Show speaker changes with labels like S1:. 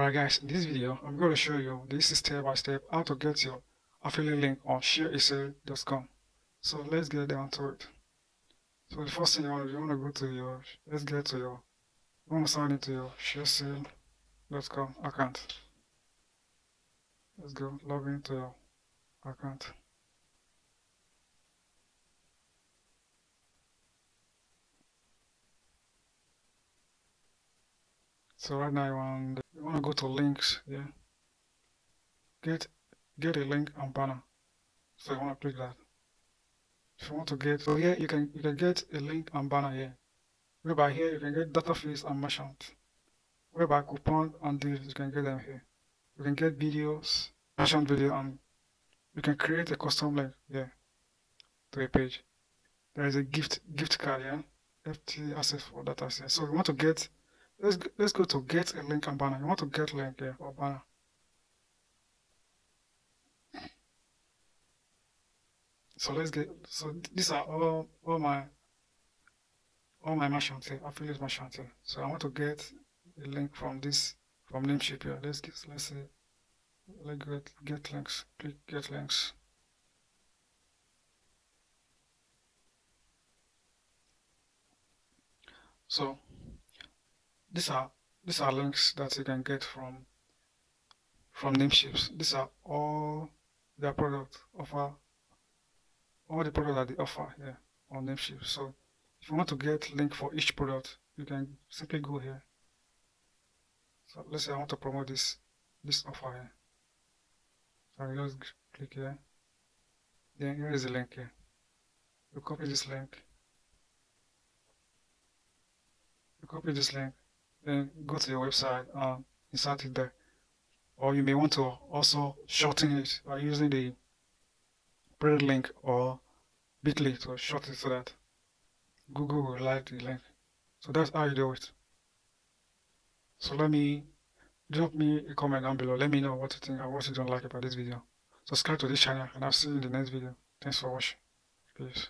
S1: Alright guys, in this video I'm going to show you this step by step how to get your affiliate link on ShareAsale.com. So let's get down to it. So the first thing you want to go to your, you want to sign into your ShareAsale.com account. Let's go log into your account. So right now you want to go to links here. Get a link and banner. So you want to click that. If you want to get, so here you can get a link and banner here. Whereby here you can get data fees and merchant. Whereby coupon and deals you can get them here. You can get videos, merchant video, and you can create a custom link here to a page. There is a gift card here. FT access for data here. So you want to get, let's go to get a link and banner. You want to get link here or banner. So let's get, so these are all my merchants here, affiliate merchants here. So I want to get a link from Namecheap here. Let's get links. Click get links. So these are links that you can get from Namecheap. These are all their product offer. All the products that they offer here on Namecheap. So if you want to get link for each product, you can simply go here. So let's say I want to promote this offer here. So I just click here. Then here is the link here. You copy this link. Then go to your website and insert it there. Or you may want to also shorten it by using the product link or bit.ly to shorten it so that Google will like the link. So that's how you do it. So drop me a comment down below. Let me know what you think and what you don't like about this video. Subscribe to this channel and I'll see you in the next video. Thanks for watching. Peace.